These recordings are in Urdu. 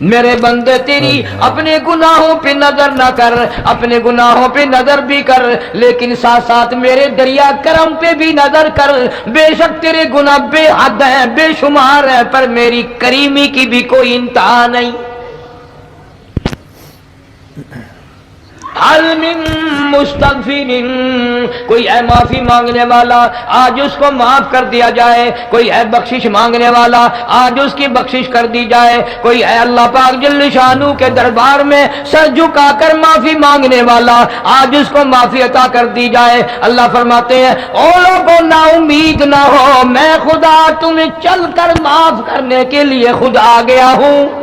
میرے بندے تیری اپنے گناہوں پہ نظر نہ کر، اپنے گناہوں پہ نظر بھی کر، لیکن ساتھ ساتھ میرے دریا کرم پہ بھی نظر کر۔ بے شک تیرے گناہ بے حد ہیں، بے شمار ہیں، پر میری کریمی کی بھی کوئی انتہا نہیں۔ حل من مستغفر، کوئی ہے معافی مانگنے والا، آج اس کو معاف کر دیا جائے۔ کوئی ہے بخشش مانگنے والا، آج اس کی بخشش کر دی جائے۔ کوئی ہے اللہ پاک جل شانہ کے دربار میں سر جھکا کر معافی مانگنے والا، آج اس کو معافی عطا کر دی جائے۔ اللہ فرماتے ہیں او لوگوں نا امید نہ ہو، میں خدا تمہیں چل کر معاف کرنے کے لیے خود آ گیا ہوں۔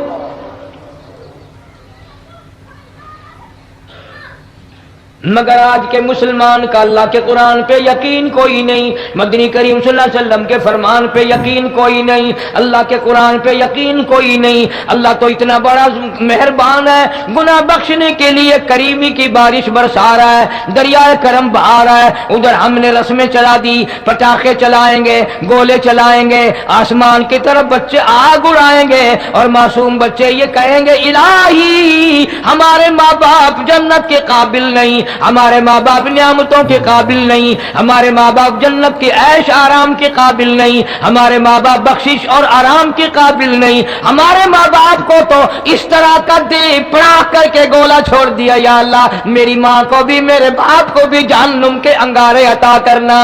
مگر آج کے مسلمان کا اللہ کے قرآن پہ یقین کوئی نہیں، مدنی کریم صلی اللہ علیہ وسلم کے فرمان پہ یقین کوئی نہیں، اللہ کے قرآن پہ یقین کوئی نہیں۔ اللہ تو اتنا بڑا مہربان ہے، گناہ بخشنے کے لیے کریمی کی بارش برسا رہا ہے، دریائے کرم بہا رہا ہے۔ ادھر ہم نے رسمیں چلا دی، پٹاخے چلائیں گے، گولے چلائیں گے، آسمان کی طرف بچے آگ اڑائیں گے، اور معصوم بچے یہ کہیں گے الہی ہمارے ماں باپ جنت کے قابل نہیں، ہمارے ماں باپ نعمتوں کے قابل نہیں، ہمارے ماں باپ جنت کے عیش آرام کے قابل نہیں، ہمارے ماں باپ بخشش اور آرام کے قابل نہیں، ہمارے ماں باپ کو تو اس طرح کا دے پڑا کر کے گولا چھوڑ دیا، یا اللہ میری ماں کو بھی میرے باپ کو بھی جہنم کے انگارے عطا کرنا۔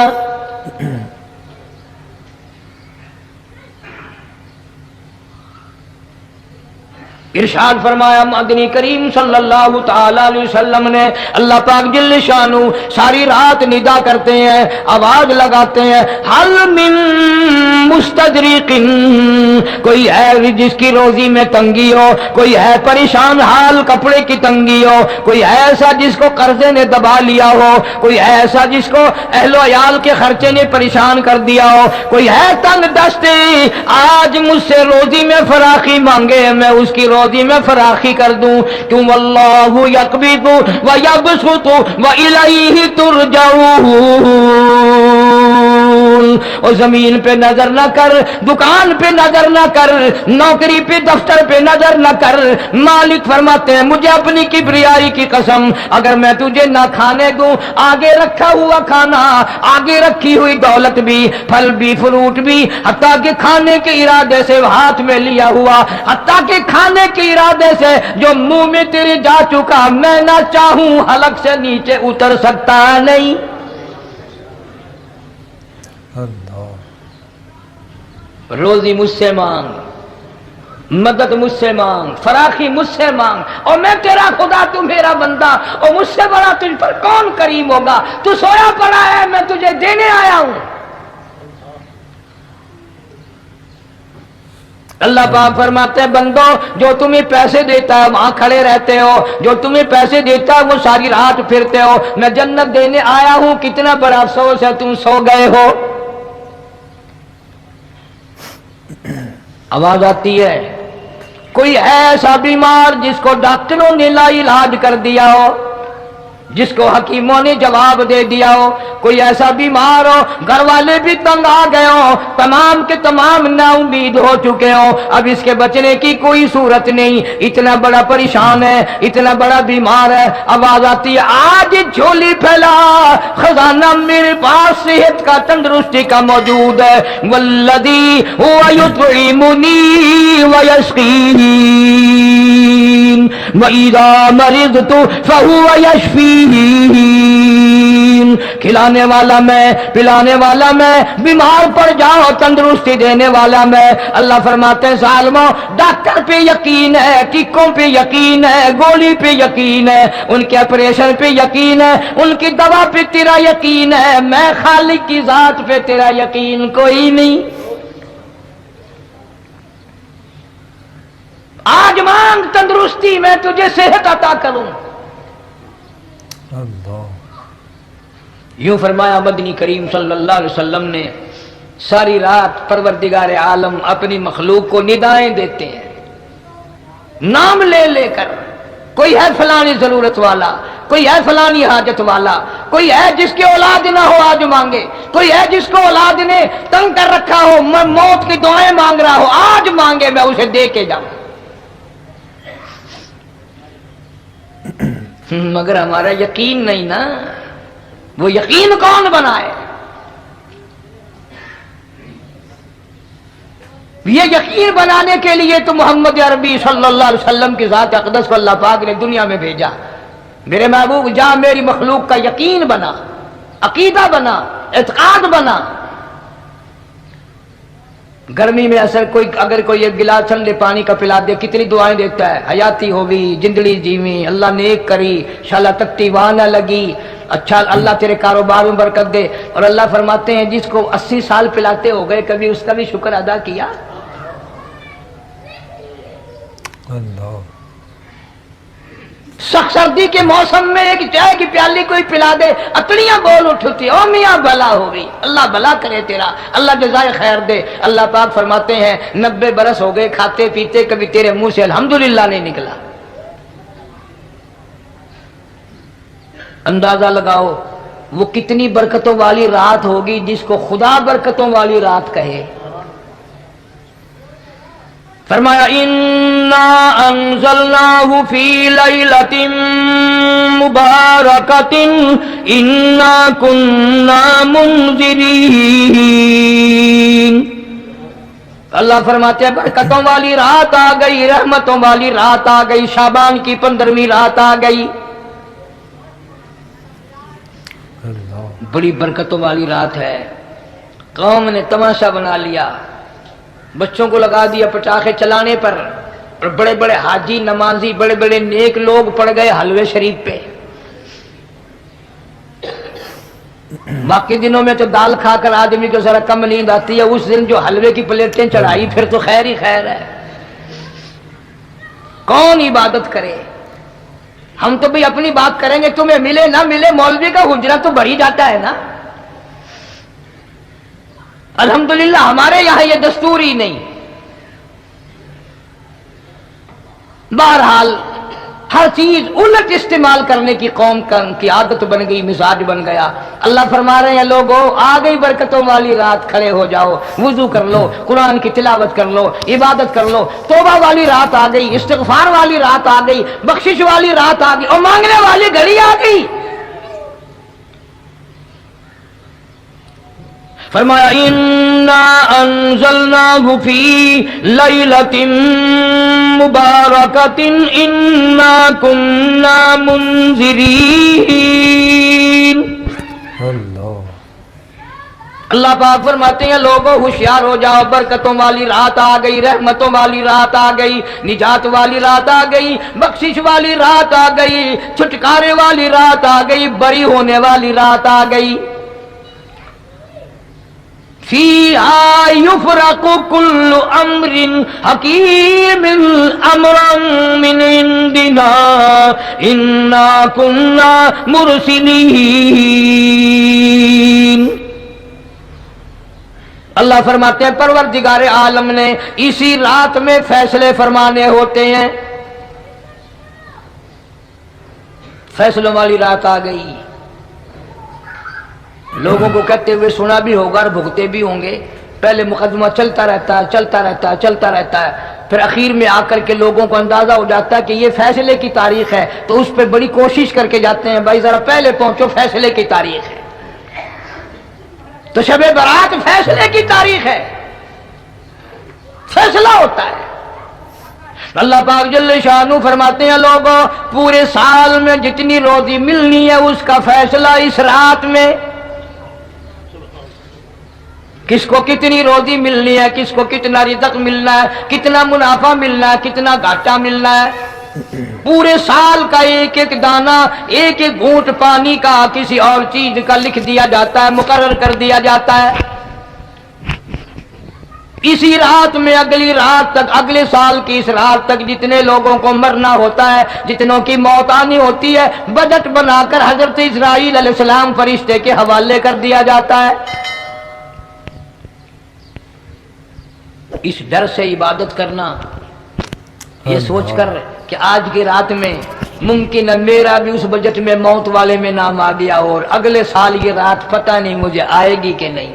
ارشاد فرمایا مدنی کریم صلی اللہ تعالی علیہ وسلم نے، اللہ پاک جل شانہ ساری رات ندا کرتے ہیں، آواز لگاتے ہیں حل من مستدرق، کوئی ہے جس کی روزی میں تنگی ہو، کوئی ہے پریشان حال کپڑے کی تنگی ہو، کوئی ہے ایسا جس کو قرضے نے دبا لیا ہو، کوئی ہے ایسا جس کو اہل و عیال کے خرچے نے پریشان کر دیا ہو، کوئی ہے تنگ دستے آج مجھ سے روزی میں فراخی مانگے، میں اس کی روزی میں فراخی کر دوں، کیوں واللہ یقبض ویبسط والیہ ترجعون۔ اور زمین پہ نظر نہ کر، دکان پہ نظر نہ کر، نوکری پہ دفتر پہ نظر نہ کر، مالک فرماتے ہیں مجھے اپنی کبریائی کی قسم اگر میں تجھے نہ کھانے دوں، آگے رکھا ہوا کھانا، آگے رکھی ہوئی دولت بھی، پھل بھی، فروٹ بھی، حتیٰ کہ کھانے کے ارادے سے ہاتھ میں لیا ہوا، حتیٰ کہ کھانے کے ارادے سے جو منہ میں تیرے جا چکا، میں نہ چاہوں حلق سے نیچے اتر سکتا نہیں۔ روزی مجھ سے مانگ، مدد مجھ سے مانگ، فراخی مجھ سے مانگ، اور میں تیرا خدا، تو میرا بندہ، اور مجھ سے بڑا تجھ پر کون کریم ہوگا؟ تو سویا پڑا ہے، میں تجھے دینے آیا ہوں۔ اللہ پاک فرماتے ہیں بندو جو تمہیں پیسے دیتا ہے وہاں کھڑے رہتے ہو، جو تمہیں پیسے دیتا ہے وہ ساری رات پھرتے ہو، میں جنت دینے آیا ہوں، کتنا بڑا افسوس ہے تم سو گئے ہو۔ آواز آتی ہے کوئی ہے ایسا بیمار جس کو ڈاکٹروں نے لا علاج کر دیا ہو، جس کو حکیموں نے جواب دے دیا ہو، کوئی ایسا بیمار ہو گھر والے بھی تنگ آ گئے ہو، تمام کے تمام نا امید ہو چکے ہو، اب اس کے بچنے کی کوئی صورت نہیں، اتنا بڑا پریشان ہے، اتنا بڑا بیمار ہے، آواز آتی ہے آج جھولی پھیلا، خزانہ میرے پاس صحت کا، تندرستی کا موجود ہے، والذی هو یطعمنی ویسقین وَإِذَا مَرِضْتُ فَهُوَ يَشْفِينِ، کھلانے والا میں، پلانے والا میں، بیمار پڑ جاؤ تندرستی دینے والا میں۔ اللہ فرماتے ہیں ظالموں ڈاکٹر پہ یقین ہے، ٹیکوں پہ یقین ہے، گولی پہ یقین ہے، ان کے آپریشن پہ یقین ہے، ان کی دوا پہ تیرا یقین ہے، میں خالق کی ذات پہ تیرا یقین کوئی نہیں۔ آج مانگ تندرستی، میں تجھے صحت عطا کروں۔ یوں فرمایا مدنی کریم صلی اللہ علیہ وسلم نے، ساری رات پروردگار عالم اپنی مخلوق کو ندائیں دیتے ہیں نام لے لے کر، کوئی ہے فلانی ضرورت والا، کوئی ہے فلانی حاجت والا، کوئی ہے جس کی اولاد نہ ہو آج مانگے، کوئی ہے جس کو اولاد نے تنگ کر رکھا ہو، میں موت کی دعائیں مانگ رہا ہو آج مانگے، میں اسے دے کے جاؤں۔ مگر ہمارا یقین نہیں نا، وہ یقین کون بنائے؟ یہ یقین بنانے کے لیے تو محمد عربی صلی اللہ علیہ وسلم کی ذات اقدس کو اللہ پاک نے دنیا میں بھیجا۔ میرے محبوب جا میری مخلوق کا یقین بنا، عقیدہ بنا، اعتقاد بنا۔ گرمی میں اگر کوئی ایک گلاس ٹھنڈے پانی کا پلا دے کتنی دعائیں دیتا ہے، حیاتی ہوگی، زندگی جیویں، اللہ نیک کری، شالا تکتی وہاں نہ لگی، اچھا اللہ تیرے کاروبار میں برکت دے۔ اور اللہ فرماتے ہیں جس کو 80 سال پلاتے ہو گئے کبھی اس کا بھی شکر ادا کیا؟ اللہ سخت سردی کے موسم میں ایک چائے کی پیالی کوئی پلا دے اتڑیاں بول اٹھتی، او میاں بھلا ہوگی، اللہ بھلا کرے تیرا، اللہ جزائے خیر دے۔ اللہ پاک فرماتے ہیں 90 برس ہو گئے کھاتے پیتے کبھی تیرے منہ سے الحمدللہ نہیں نکلا۔ اندازہ لگاؤ وہ کتنی برکتوں والی رات ہوگی جس کو خدا برکتوں والی رات کہے۔ فرمایا انا انزلناہ فی لیلۃ مبارکۃ انا کنا منذرین۔ اللہ فرماتے ہیں برکتوں والی رات آ گئی، رحمتوں والی رات آ گئی، شعبان کی 15ویں رات آ گئی، بڑی برکتوں والی رات ہے۔ قوم نے تماشا بنا لیا، بچوں کو لگا دیا پٹاخے چلانے پر، اور بڑے بڑے حاجی نمازی بڑے بڑے نیک لوگ پڑ گئے حلوے شریف پہ۔ باقی دنوں میں تو دال کھا کر آدمی کو ذرا کم نیند آتی ہے، اس دن جو حلوے کی پلیٹیں چڑھائی پھر تو خیر ہی خیر ہے۔ کون عبادت کرے؟ ہم تو بھی اپنی بات کریں گے، تمہیں ملے نہ ملے مولوی کا حجرہ تو بڑھ ہی جاتا ہے نا۔ الحمدللہ ہمارے یہاں یہ دستور ہی نہیں۔ بہرحال ہر چیز الٹ استعمال کرنے کی قوم کی عادت بن گئی، مزاج بن گیا۔ اللہ فرما رہے ہیں لوگوں آ گئی برکتوں والی رات، کھڑے ہو جاؤ، وضو کر لو، قرآن کی تلاوت کر لو، عبادت کر لو، توبہ والی رات آ گئی، استغفار والی رات آ گئی، بخشش والی رات آ گئی، اور مانگنے والی گھڑی آ گئی۔ فرمایا انا انزلناہ فی لیلۃ مبارکۃ انا کنا منذرین۔ اللہ پاک فرماتے ہیں لوگوں ہوشیار ہو جاؤ، برکتوں والی رات آ گئی، رحمتوں والی رات آ گئی، نجات والی رات آ گئی، بخشش والی رات آ گئی، چھٹکارے والی رات آ گئی، بری ہونے والی رات آ گئی۔ فیہا یفرق کل امر حکیم امرا من عندنا انا کنا مرسلین۔ اللہ فرماتے ہیں پروردگار عالم نے اسی رات میں فیصلے فرمانے ہوتے ہیں۔ فیصلوں والی رات آ گئی، لوگوں کو کہتے ہوئے سنا بھی ہوگا اور بھگتے بھی ہوں گے۔ پہلے مقدمہ چلتا رہتا ہے، چلتا رہتا ہے، چلتا رہتا ہے، پھر اخیر میں آ کر کے لوگوں کو اندازہ ہو جاتا ہے کہ یہ فیصلے کی تاریخ ہے، تو اس پہ بڑی کوشش کر کے جاتے ہیں بھائی ذرا پہلے پہنچو، فیصلے کی تاریخ ہے۔ تو شب برات فیصلے کی تاریخ ہے، فیصلہ ہوتا ہے۔ اللہ پاک جل شانہ فرماتے ہیں لوگوں پورے سال میں جتنی روزی ملنی ہے اس کا فیصلہ اس رات میں۔ کس کو کتنی روزی ملنی ہے، کس کو کتنا رزق ملنا ہے، کتنا منافع ملنا ہے، کتنا گھاٹا ملنا ہے، پورے سال کا ایک ایک دانہ، ایک ایک گھونٹ پانی کا، کسی اور چیز کا لکھ دیا جاتا ہے، مقرر کر دیا جاتا ہے۔ اسی رات میں اگلی رات تک، اگلے سال کی اس رات تک جتنے لوگوں کو مرنا ہوتا ہے، جتنوں کی موت آنی ہوتی ہے، بجٹ بنا کر حضرت اسرائیل علیہ السلام فرشتے کے حوالے کر دیا جاتا ہے۔ اس ڈر سے عبادت کرنا، یہ سوچ کر کہ آج کی رات میں ممکن ہے میرا بھی اس بجٹ میں موت والے میں نام آ گیا اور اگلے سال یہ رات پتہ نہیں مجھے آئے گی کہ نہیں۔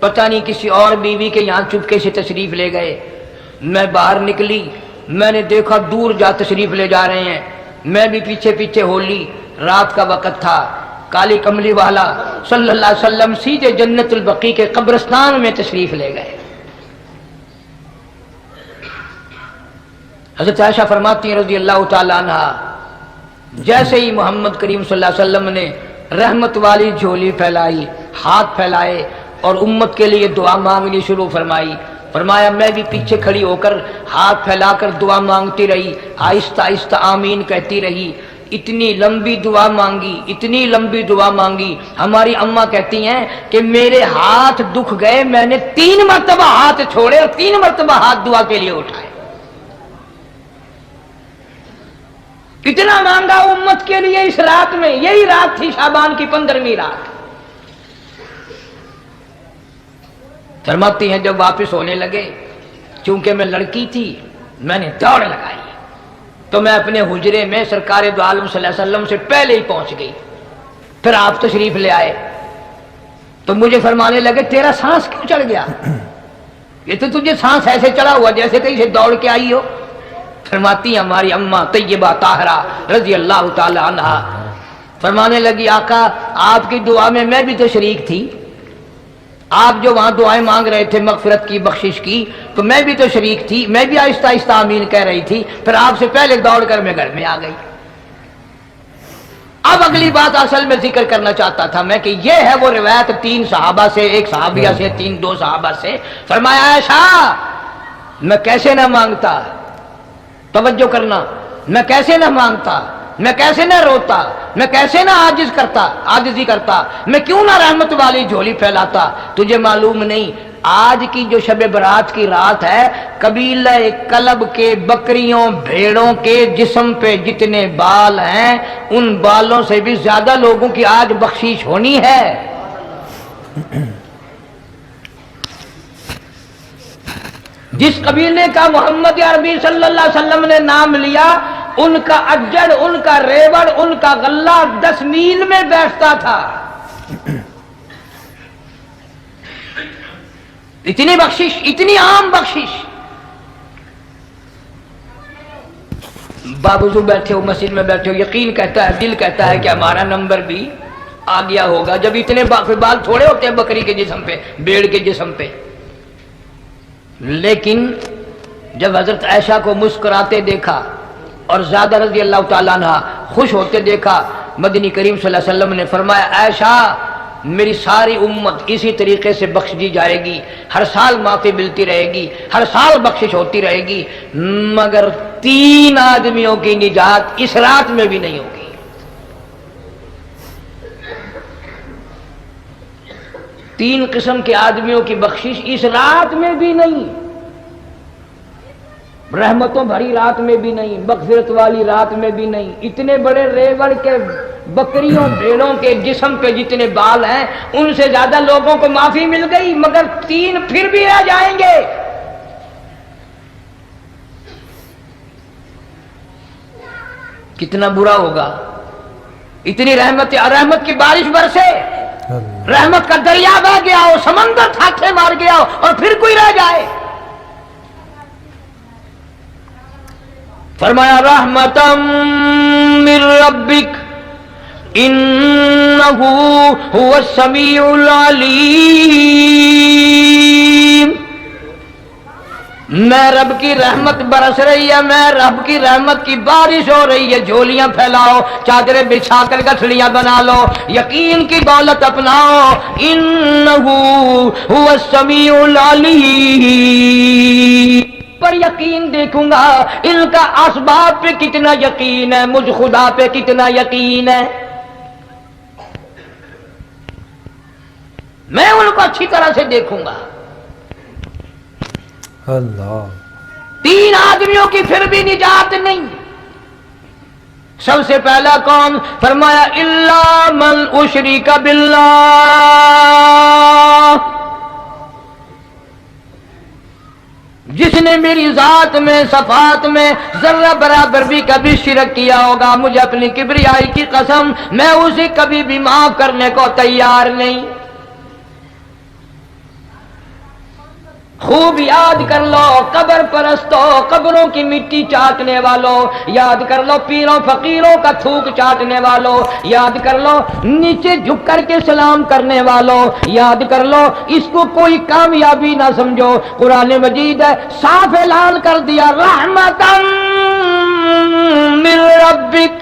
پتہ نہیں کسی اور بیوی کے یہاں چپکے سے تشریف لے گئے. میں باہر نکلی, میں نے دیکھا دور جا تشریف لے جا رہے ہیں. میں بھی پیچھے پیچھے ہو لی. رات کا وقت تھا. کالی کملی والا صلی اللہ علیہ وسلم سیدھے جنت البقیع کے قبرستان میں تشریف لے گئے. حضرت عائشہ فرماتی ہیں رضی اللہ تعالی عنہ, جیسے ہی محمد کریم صلی اللہ علیہ وسلم نے رحمت والی جھولی پھیلائی, ہاتھ پھیلائے اور امت کے لیے دعا مانگنی شروع فرمائی, فرمایا میں بھی پیچھے کھڑی ہو کر ہاتھ پھیلا کر دعا مانگتی رہی, آہستہ آہستہ آمین کہتی رہی. اتنی لمبی دعا مانگی, اتنی لمبی دعا مانگی. ہماری اماں کہتی ہیں کہ میرے ہاتھ دکھ گئے, میں نے 3 مرتبہ ہاتھ چھوڑے اور 3 مرتبہ ہاتھ دعا کے لیے اٹھائے. اتنا مانگا امت کے لیے اس رات میں. یہی رات تھی شعبان کی 15ویں رات. فرماتی ہیں جب واپس ہونے لگے, چونکہ میں لڑکی تھی, میں نے دوڑ لگائی تو میں اپنے حجرے میں سرکار دو عالم صلی اللہ علیہ وسلم سے پہلے ہی پہنچ گئی. پھر آپ تشریف لے آئے تو مجھے فرمانے لگے تیرا سانس کیوں چڑھ گیا؟ یہ تو تجھے سانس ایسے چڑھا ہوا جیسے کہیں سے دوڑ کے آئی ہو. فرماتی ہیں ہماری اماں طیبہ طاہرہ رضی اللہ تعالی عنہ, فرمانے لگی آقا آپ کی دعا میں بھی تو شریک تھی. آپ جو وہاں دعائیں مانگ رہے تھے مغفرت کی, بخشش کی, تو میں بھی تو شریک تھی. میں بھی آہستہ آہستہ آمین کہہ رہی تھی. پھر آپ سے پہلے دوڑ کر میں گھر میں آ گئی. اب اگلی بات اصل میں ذکر کرنا چاہتا تھا میں کہ یہ ہے وہ روایت 3 صحابہ سے, 1 صحابیہ سے, 2 صحابہ سے. فرمایا عائشہ میں کیسے نہ مانگتا, توجہ کرنا, میں کیسے نہ مانگتا, میں کیسے نہ روتا, میں کیسے نہ عاجزی کرتا, میں کیوں نہ رحمت والی جھولی پھیلاتا. تجھے معلوم نہیں آج کی جو شب برات کی رات ہے, قبیلہ کلب کے بکریوں بھیڑوں کے جسم پہ جتنے بال ہیں ان بالوں سے بھی زیادہ لوگوں کی آج بخشش ہونی ہے. جس قبیلے کا محمد عربی صلی اللہ علیہ وسلم نے نام لیا, ان کا اجڑ, ان کا ریوڑ, ان کا غلہ 10 میل میں بیٹھتا تھا. اتنی بخشش, اتنی عام بخشش. بابوزو بیٹھے ہو, مسجد میں بیٹھے ہو, یقین کہتا ہے, دل کہتا ہے کہ ہمارا نمبر بھی آ گیا ہوگا. جب اتنے بال تھوڑے ہوتے ہیں بکری کے جسم پہ, بھیڑ کے جسم پہ. لیکن جب حضرت عائشہ کو مسکراتے دیکھا اور زیادہ رضی اللہ تعالیٰ عنہ خوش ہوتے دیکھا, مدنی کریم صلی اللہ علیہ وسلم نے فرمایا عائشہ میری ساری امت اسی طریقے سے بخش دی جائے گی, ہر سال معافی ملتی رہے گی, ہر سال بخشش ہوتی رہے گی, مگر 3 آدمیوں کی نجات اس رات میں بھی نہیں ہوگی. 3 قسم کے آدمیوں کی بخشش اس رات میں بھی نہیں, رحمتوں بھری رات میں بھی نہیں, مغفرت والی رات میں بھی نہیں. اتنے بڑے ریوڑ کے بکریوں بھیڑوں کے جسم پہ جتنے بال ہیں ان سے زیادہ لوگوں کو معافی مل گئی, مگر 3 پھر بھی رہ جائیں گے. کتنا برا ہوگا. اتنی رحمت کی بارش برسے, رحمت کا دریا بہ گیا ہو, سمندر تھاکے مار گیا ہو, اور پھر کوئی رہ جائے. فرمایا رحمتم من ربک انہ هو السمیع العلیم. میں رب کی رحمت برس رہی ہے, میں رب کی رحمت کی بارش ہو رہی ہے. جھولیاں پھیلاؤ, چادریں بچھا کر گٹھڑیاں بنا لو, یقین کی دولت اپناؤ. انہ هو السمیع العلیم. پر یقین دیکھوں گا ان کا اسباب پہ کتنا یقین ہے, مجھ خدا پہ کتنا یقین ہے. میں ان کو اچھی طرح سے دیکھوں گا. اللہ. 3 آدمیوں کی پھر بھی نجات نہیں. سب سے پہلا کون؟ فرمایا الا من اشرک باللہ, جس نے میری ذات میں صفات میں ذرہ برابر بھی کبھی شرک کیا ہوگا, مجھے اپنی کبریائی کی قسم میں اسے کبھی بھی معاف کرنے کو تیار نہیں. خوب یاد کر لو قبر پرستو، قبروں کی مٹی چاٹنے والوں، یاد کر لو پیروں فقیروں کا تھوک چاٹنے والوں، یاد کر لو نیچے جھک کر کے سلام کرنے والوں، یاد کر لو اس کو کوئی کامیابی نہ سمجھو۔ قرآن مجید ہے صاف اعلان کر دیا رحمتاً من ربک،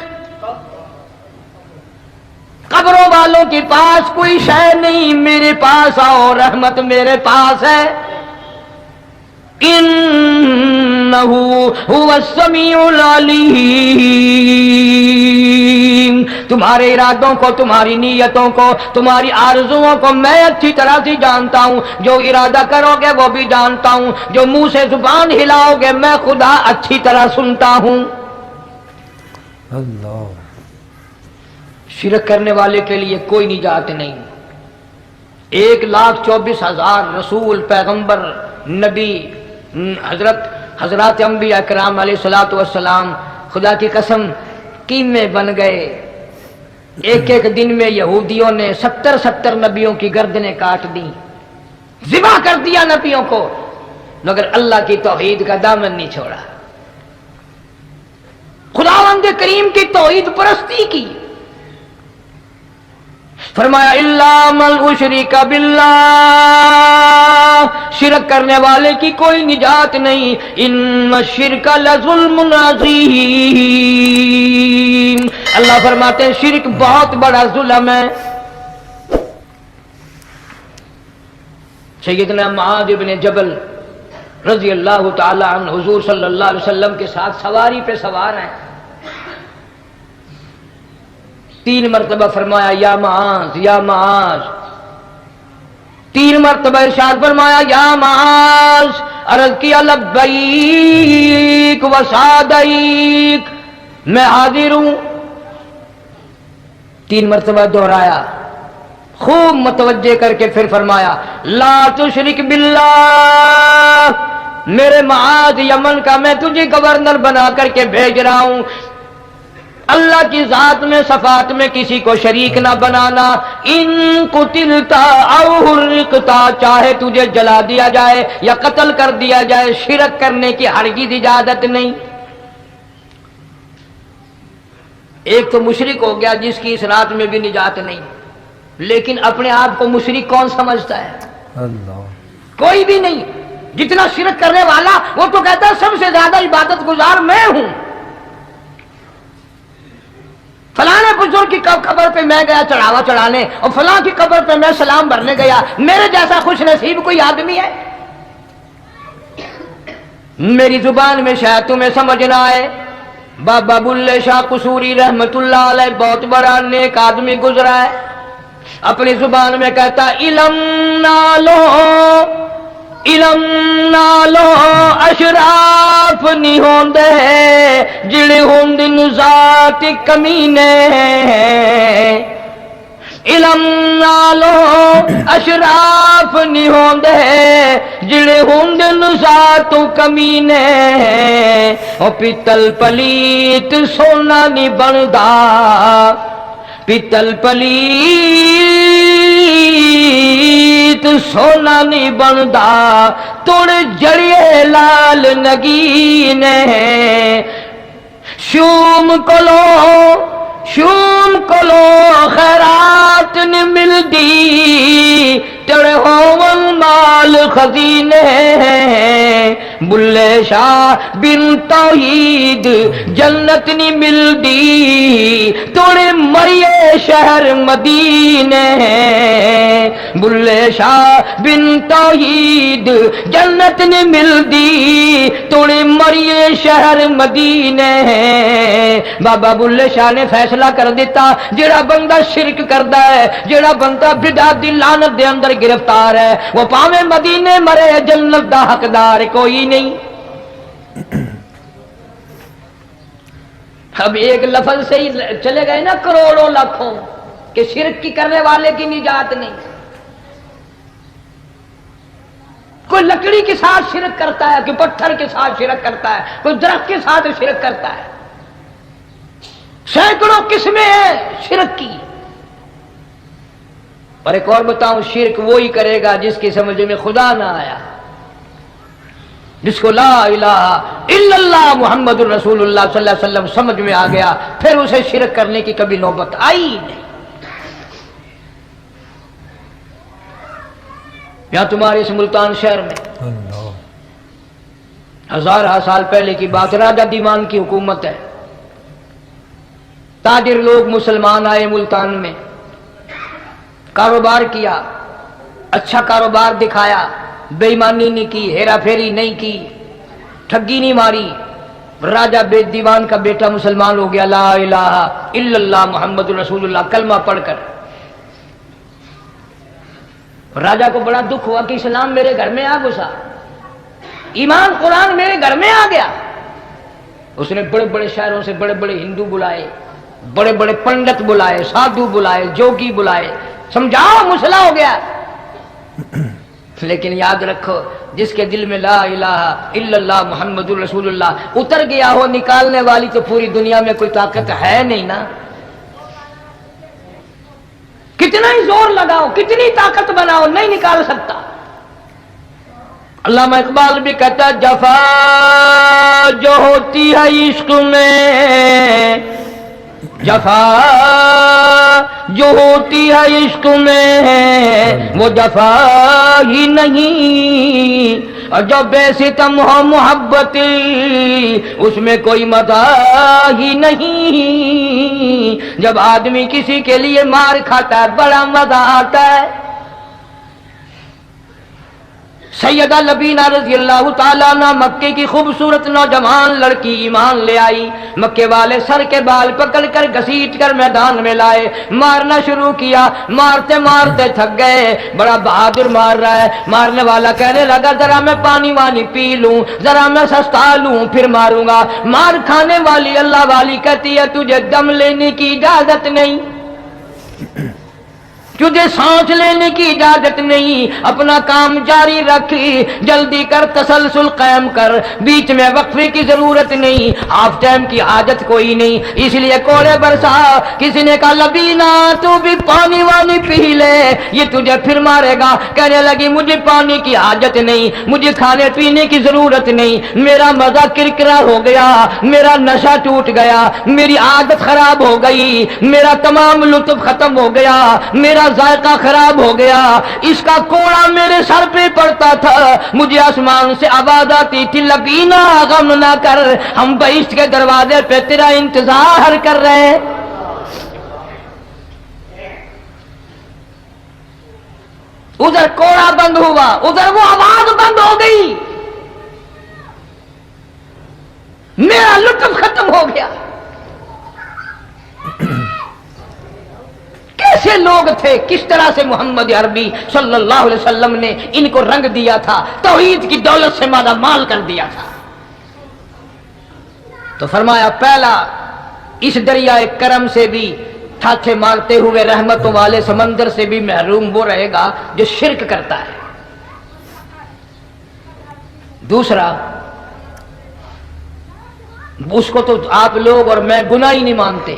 قبروں والوں کے پاس کوئی شے نہیں، میرے پاس آؤ، رحمت میرے پاس ہے۔ انہ هو السمیع العلیم، تمہارے ارادوں کو، تمہاری نیتوں کو، تمہاری آرزوؤں کو میں اچھی طرح سے جانتا ہوں، جو ارادہ کرو گے وہ بھی جانتا ہوں، جو منہ سے زبان ہلاؤ گے میں خدا اچھی طرح سنتا ہوں۔ اللہ شرک کرنے والے کے لیے کوئی نجات نہیں۔ 1,24,000 رسول، پیغمبر، نبی، حضرات انبیاء کرام علیہ الصلوۃ والسلام خدا کی قسم قیمے بن گئے۔ ایک ایک دن میں یہودیوں نے 70 نبیوں کی گردنیں کاٹ دیں، ذبح کر دیا نبیوں کو، مگر اللہ کی توحید کا دامن نہیں چھوڑا، خداوند کریم کی توحید پرستی کی۔ فرمایا الا من اشرک باللہ، شرک کرنے والے کی کوئی نجات نہیں، ان الشرک لظلم عظیم، اللہ فرماتے ہیں شرک بہت بڑا ظلم ہے۔ سیدنا معاذ بن جبل رضی اللہ تعالی عنہ حضور صلی اللہ علیہ وسلم کے ساتھ سواری پہ سوار ہیں، 3 مرتبہ فرمایا یا معاذ یا معاذ، 3 مرتبہ ارشاد فرمایا یا معاذ، عرض کیا لبیک و سعدیک، میں حاضر ہوں، 3 مرتبہ دہرایا، خوب متوجہ کر کے پھر فرمایا لا تشرک باللہ، میرے معاذ یمن کا میں تجھے گورنر بنا کر کے بھیج رہا ہوں، اللہ کی ذات میں صفات میں کسی کو شریک نہ بنانا، ان قتلتا او حرقتا، چاہے تجھے جلا دیا جائے یا قتل کر دیا جائے، شرک کرنے کی ہرگز اجازت نہیں۔ ایک تو مشرک ہو گیا جس کی اس رات میں بھی نجات نہیں، لیکن اپنے آپ کو مشرک کون سمجھتا ہے؟ اللہ کوئی بھی نہیں۔ جتنا شرک کرنے والا وہ تو کہتا ہے سب سے زیادہ عبادت گزار میں ہوں، فلاں بزرگ کی قبر پہ میں گیا چڑھاوا چڑھانے، اور فلاں کی قبر پہ میں سلام بھرنے گیا، میرے جیسا خوش نصیب کوئی آدمی ہے؟ میری زبان میں شاید تمہیں سمجھ نہ آئے، بابا بلے شاہ قصوری رحمت اللہ علیہ بہت بڑا نیک آدمی گزرا ہے، اپنی زبان میں کہتا علم نالو علم نالو اشراف نہیں ہوندے جڑے ہوندن ذات کمینے، علم نالو اشراف نہیں ہوندے جڑے ہوندن ذات کمینے، او پیتل پلیت سونا نہیں بندا، پیتل پلیت سونا نہیں بندا، توڑ جڑیے لال نگینے، شوم کلو خیرات نہیں ملدی، تڑے ہون مال خزینے، بلے شاہ بن توحید جنت نہیں ملدی، توڑے مریے شہر مدینے، بلے شاہ بن توحید جنت نہیں ملدی، توڑے مریے شہر مدینے۔ بابا بلے شاہ نے فیصلہ کر دیتا جڑا بندہ شرک کردا ہے، جڑا بندہ بدعت دی لعنت دے اندر گرفتار ہے، وہ پاویں مدینے مرے جنت دا حقدار کوئی نہیں۔ اب ایک لفظ سے ہی چلے گئے نا کروڑوں لاکھوں کہ شرک کی کرنے والے کی نجات نہیں۔ کوئی لکڑی کے ساتھ شرک کرتا ہے، کوئی پتھر کے ساتھ شرک کرتا ہے، کوئی درخت کے ساتھ شرک کرتا ہے، سینکڑوں قسمیں ہیں شرک کی۔ اور ایک اور بتاؤں، شرک وہی کرے گا جس کی سمجھ میں خدا نہ آیا، جس کو لا الہ الا اللہ محمد الرسول اللہ صلی اللہ علیہ وسلم سمجھ میں آ گیا، پھر اسے شرک کرنے کی کبھی نوبت آئی نہیں۔ یہاں تمہارے اس ملتان شہر میں اللہ، ہزارہ سال پہلے کی بات، راجہ دیوان کی حکومت ہے، تاجر لوگ مسلمان آئے ملتان میں، کاروبار کیا، اچھا کاروبار دکھایا، بے ایمانی نہیں کی، ہیرا پھیری نہیں کی، ٹھگی نہیں ماری، راجہ بے دیوان کا بیٹا مسلمان ہو گیا، لا الہ الا اللہ محمد رسول اللہ کلمہ پڑھ کر۔ راجہ کو بڑا دکھ ہوا کہ اسلام میرے گھر میں آ گھسا، ایمان قرآن میرے گھر میں آ گیا۔ اس نے بڑے بڑے شہروں سے بڑے بڑے ہندو بلائے، بڑے بڑے پنڈت بلائے، سادھو بلائے، جوگی بلائے، سمجھاؤ مسئلہ ہو گیا۔ لیکن یاد رکھو، جس کے دل میں لا الہ الا اللہ محمد رسول اللہ اتر گیا ہو، نکالنے والی تو پوری دنیا میں کوئی طاقت ہے نہیں نا۔ کتنا ہی زور لگاؤ، کتنی طاقت بناؤ، نہیں نکال سکتا۔ علامہ اقبال بھی کہتا ہے، جفا جو ہوتی ہے عشق میں، جفا جو ہوتی ہے عشق میں وہ جفا ہی نہیں، اور جب بے ستم ہو محبت اس میں کوئی مزہ ہی نہیں۔ جب آدمی کسی کے لیے مار کھاتا ہے بڑا مزہ آتا ہے۔ سیدہ لبینہ رضی اللہ تعالیٰ عنہ مکے کی خوبصورت نوجوان لڑکی ایمان لے آئی، مکے والے سر کے بال پکڑ کر گھسیٹ کر میدان میں لائے، مارنا شروع کیا، مارتے مارتے تھک گئے، بڑا بہادر مار رہا ہے۔ مارنے والا کہنے لگا ذرا میں پانی وانی پی لوں، ذرا میں سستا لوں پھر ماروں گا۔ مار کھانے والی اللہ والی کہتی ہے تجھے دم لینے کی اجازت نہیں، تجھے سانس لینے کی اجازت نہیں، اپنا کام جاری رکھ، جلدی کر، تسلسل قائم کر، بیچ میں وقفے کی ضرورت نہیں، ہاف ٹائم کی حاجت کوئی نہیں۔ اس لیے کوڑے برسا، کسی نے کہا لبینہ تو بھی پانی وانی پی لے، یہ تجھے پھر مارے گا۔ کہنے لگی مجھے پانی کی حاجت نہیں، مجھے کھانے پینے کی ضرورت نہیں، میرا مزہ کرکرا ہو گیا، میرا نشہ ٹوٹ گیا، میری عادت خراب ہو گئی، میرا تمام لطف ختم ہو گیا، میرا ذائقہ خراب ہو گیا۔ اس کا کوڑا میرے سر پہ پڑتا تھا، مجھے آسمان سے آواز آتی تھی لبینہ غم نہ کر، ہم بہشت کے دروازے پہ تیرا انتظار کر رہے ہیں۔ ادھر کوڑا بند ہوا، ادھر وہ آواز بند ہو گئی، میرا لطف ختم ہو گیا۔ کیسے لوگ تھے، کس طرح سے محمد عربی صلی اللہ علیہ وسلم نے ان کو رنگ دیا تھا، توحید کی دولت سے مالا مال کر دیا تھا۔ تو فرمایا پہلا، اس دریائے کرم سے بھی تھاچے مارتے ہوئے رحمتوں والے سمندر سے بھی محروم وہ رہے گا جو شرک کرتا ہے۔ دوسرا، اس کو تو آپ لوگ اور میں گناہ ہی نہیں مانتے،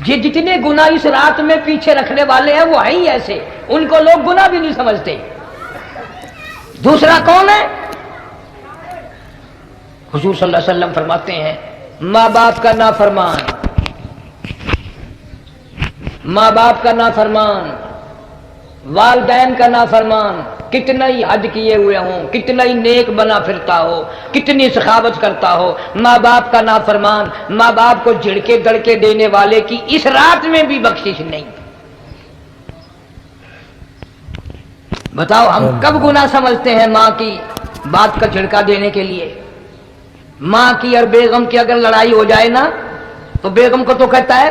یہ جتنے گناہ اس رات میں پیچھے رکھنے والے ہیں وہ ہیں ہی ایسے، ان کو لوگ گناہ بھی نہیں سمجھتے۔ دوسرا کون ہے؟ حضور صلی اللہ علیہ وسلم فرماتے ہیں ماں باپ کا نافرمان، ماں باپ کا نافرمان، والدین کا نافرمان، کتنا ہی حج کیے ہوئے ہوں، کتنا ہی نیک بنا پھرتا ہو، کتنی سخاوت کرتا ہو، ماں باپ کا نافرمان، ماں باپ کو جھڑکے دڑکے دینے والے کی اس رات میں بھی بخشش نہیں۔ بتاؤ ہم کب گناہ سمجھتے ہیں ماں کی بات کا جھڑکا دینے کے لیے؟ ماں کی اور بیگم کی اگر لڑائی ہو جائے نا تو بیگم کو تو کہتا ہے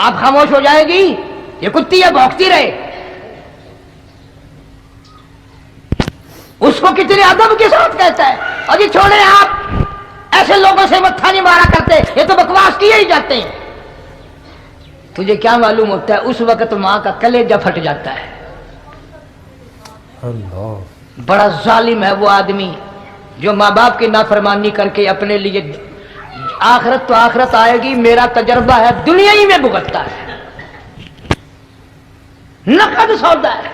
آپ خاموش ہو جائے گی، یہ کتی ہے بھونکتی رہے۔ اس کو کتنے ادب کے ساتھ کہتا ہے اور یہ چھوڑے آپ ایسے لوگوں سے متھا نہیں مارا کرتے، یہ تو بکواس کیے ہی جاتے ہیں۔ تجھے کیا معلوم ہوتا ہے اس وقت ماں کا کلیجہ پھٹ جاتا ہے۔ اللہ، بڑا ظالم ہے وہ آدمی جو ماں باپ کی نافرمانی کر کے اپنے لیے، آخرت تو آخرت آئے گی، میرا تجربہ ہے دنیا ہی میں بھگتتا ہے، نقد سودا ہے۔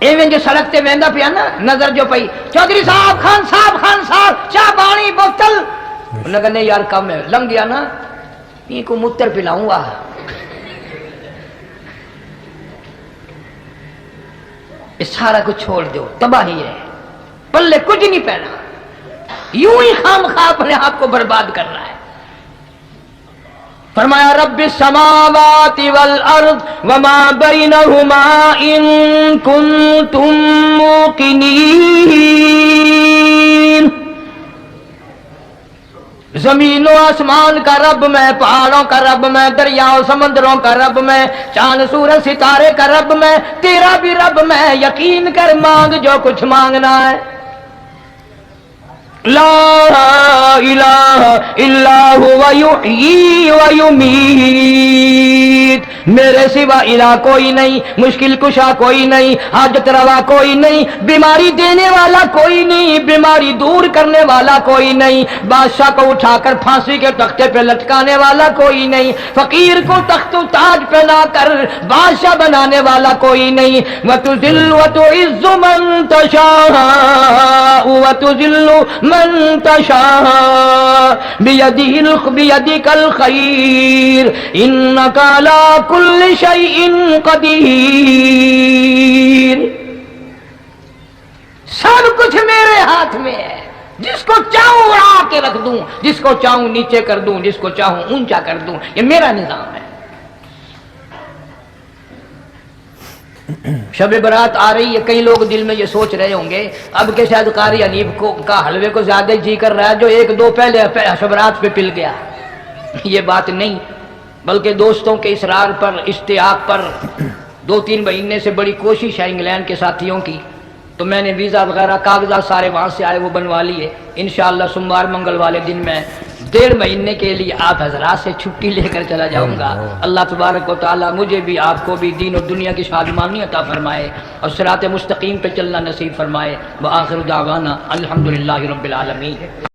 ایویں جو سڑک تے ویندا پیا نا نظر جو پئی چودھری صاحب خان صاحب چاہ پانی بوتل انہوں نے کہا نہیں یار کم ہے لنگ گیا نا یہ کو متر پلاؤں گا یہ سارا کچھ چھوڑ دو تباہی ہے پلے کچھ نہیں پہنا یوں ہی خام خواہ اپنے آپ کو برباد کر رہا ہے فرمایا رب السماوات والارض وما بینہما ان کنتم موقنین زمین و آسمان کا رب میں پہاڑوں کا رب میں دریاؤں سمندروں کا رب میں چاند سورج ستارے کا رب میں تیرا بھی رب میں یقین کر مانگ جو کچھ مانگنا ہے لا الہ الا هو یحیی و یمیت میرے سوا الہ کوئی نہیں مشکل کشا کوئی نہیں حاجت روا کوئی نہیں بیماری دینے والا کوئی نہیں بیماری دور کرنے والا کوئی نہیں بادشاہ کو اٹھا کر پھانسی کے تختے پہ لٹکانے والا کوئی نہیں فقیر کو تخت و تاج پہنا کر بادشاہ بنانے والا کوئی نہیں وتذل وتعز من تشاء وتذل من تشاء بیدک الخیر انک علی کل شیء قدیر سب کچھ میرے ہاتھ میں ہے جس کو چاہوں اڑا کے رکھ دوں جس کو چاہوں نیچے کر دوں جس کو چاہوں اونچا کر دوں یہ میرا نظام ہے شب برات آ رہی ہے کئی لوگ دل میں یہ سوچ رہے ہوں گے اب کہ شاید قاری انیب کو کا حلوے کو زیادہ جی کر رہا ہے جو ایک دو پہلے شب برات پہ پل گیا یہ بات نہیں بلکہ دوستوں کے اصرار پر اشتیاق پر 2-3 مہینے سے بڑی کوشش ہے انگلینڈ کے ساتھیوں کی تو میں نے ویزا وغیرہ کاغذات سارے وہاں سے آئے وہ بنوا لیے انشاءاللہ سوموار منگل والے دن میں 1.5 مہینے کے لیے آپ حضرات سے چھٹی لے کر چلا جاؤں گا اللہ تبارک و تعالیٰ مجھے بھی آپ کو بھی دین و دنیا کی شادمانی عطا فرمائے اور صراط مستقیم پہ چلنا نصیب فرمائے وآخر دعوانا الحمدللہ رب العالمین